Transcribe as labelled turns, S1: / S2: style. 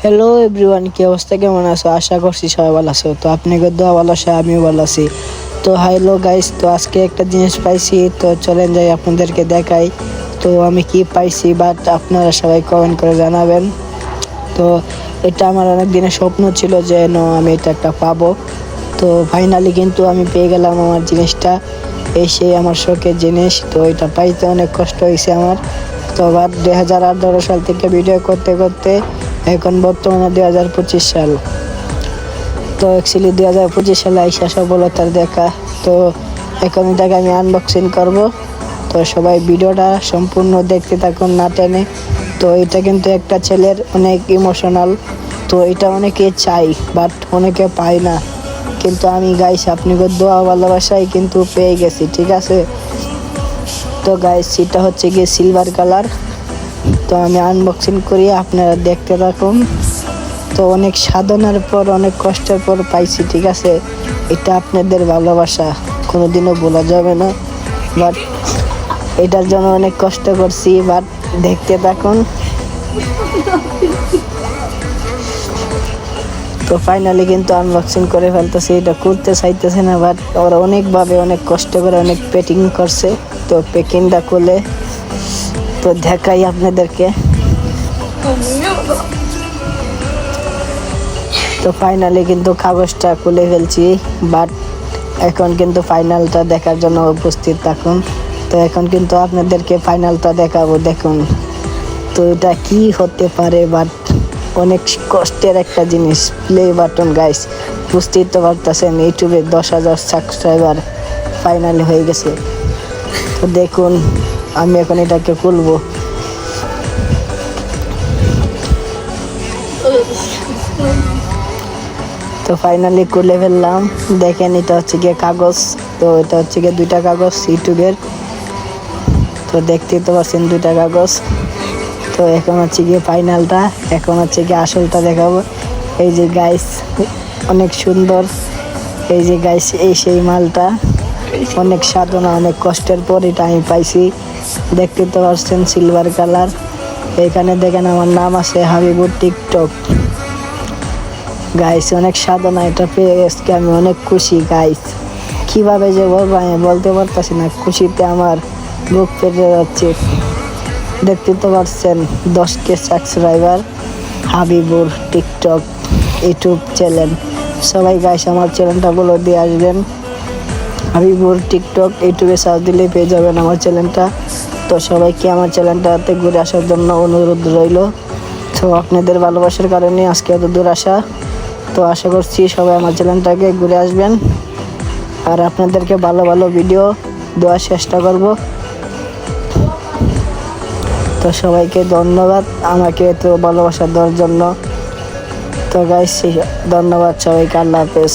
S1: Hello everyone, কি অবস্থা, কেমন আছো? আশা করছি সবাই ভালো আছো। তো আপনাকে দোয়া ভালো আছে, আমিও ভালো আছি। তো হ্যালো গাইস, তো আজকে একটা জিনিস পাইছি, তো চলেন যাই আপনাদেরকে দেখাই। তো আমি কি পাইছি, বাট আপনারা সবাই কমেন্ট করে জানাবেন। তো এটা আমার অনেক দিনের স্বপ্ন ছিল যে আমি এটা একটা পাবো। তো ফাইনালি কিন্তু আমি পেয়ে গেলাম আমার জিনিসটা। এই সেই আমার শখের জিনিস। তো এটা পাইতে অনেক কষ্ট হয়েছে আমার। তো আবার 2018 সাল থেকে ভিডিও করতে করতে এখন বর্তমানে 2025 সাল। তো অ্যাকচুয়ালি 2025 সালে আইসা সফলতার দেখা। তো এখন এটাকে আমি আনবক্সিং করব। তো সবাই ভিডিওটা সম্পূর্ণ দেখতে থাকুন, না টেনে। তো এটা কিন্তু একটা ছেলের অনেক ইমোশনাল। তো এটা অনেকে চাই, বাট অনেকে পায় না। কিন্তু আমি গাইস আপনাকে দোয়া ভালোবাসাই কিন্তু পেয়ে গেছি, ঠিক আছে। তো গাইস এটা হচ্ছে গিয়ে সিলভার কালার। তো আমি আনবক্সিং করি, আপনারা দেখতে থাকুন। তো অনেক সাধনার পর, অনেক কষ্টের পর পাইছি, ঠিক আছে। এটা আপনাদের ভালোবাসা কোনোদিনও ভোলা যাবে না। বাট এটার জন্য অনেক কষ্ট করছি, বাট দেখতে থাকুন। তো ফাইনালি কিন্তু আনবক্সিং করে ফেলতেছি। এটা করতে চাইতেছে না, বাট ওরা অনেকভাবে অনেক কষ্ট করে অনেক প্যাকিং করছে। তো প্যাকিংটা খুলে তো দেখাই আপনাদেরকে। তো ফাইনালি কিন্তু কাগজটা খুলে ফেলছি, বাট এখন কিন্তু ফাইনালটা দেখার জন্য উপস্থিত থাকুন। তো এখন কিন্তু আপনাদেরকে ফাইনালটা দেখাবো, দেখুন। তো এটা কি হতে পারে, বাট অনেক কষ্টের একটা জিনিস। প্লে বাটন গাইস, বুঝতেই তো পারতেছেন, ইউটিউবে 10,000 সাবস্ক্রাইবার ফাইনালি হয়ে গেছে। তো দেখুন, আমি এখন এটাকে খুলবো। তো ফাইনালি খুলে ফেললাম। দেখেন, এটা হচ্ছে গিয়ে কাগজ। তো এটা হচ্ছে গিয়ে 2টা কাগজ ইউটিউবের। তো দেখতেই তো পাচ্ছেন 2টা কাগজ। তো এখন হচ্ছে গিয়ে ফাইনালটা, এখন হচ্ছে গিয়ে আসলটা দেখাবো। এই যে গাইস, অনেক সুন্দর। এই যে গাইস, এই সেই মালটা। অনেক সাধনা, অনেক কষ্টের পর এটা আমি পাইছি। দেখতে তো পাচ্ছেন সিলভার কালার। এখানে দেখেন আমার নাম আছে হাবিবুর টিকটক। গাইস অনেক সাধনা, এটা পেয়ে আজকে আমি অনেক খুশি গাইস। কিভাবে যে বলবো আমি বলতে পারতেছি না, খুশিতে আমার বুক ফেটে যাচ্ছে। দেখতে তো পারছেন 10K subscriber, Habibur TikTok YouTube channel. সবাই গাইস আমার চ্যানেলটা বলে দিয়ে আসবেন। হাবিবুর টিকটক ইউটিউবে সার্চ দিলে পেয়ে যাবেন আমার চ্যানেলটা। তো সবাইকে আমার চ্যানেলটাতে ঘুরে আসার জন্য অনুরোধ রইল। তো আপনাদের ভালোবাসার কারণে আজকে এত দূর আসা। তো আশা করছি সবাই আমার চ্যানেলটাকে ঘুরে আসবেন, আর আপনাদেরকে ভালো ভালো ভিডিও দেওয়ার চেষ্টা করব। তো সবাইকে ধন্যবাদ আমাকে এত ভালোবাসা দেওয়ার জন্য। তো গাইস ধন্যবাদ সবাইকে, আল্লাহ হাফেজ।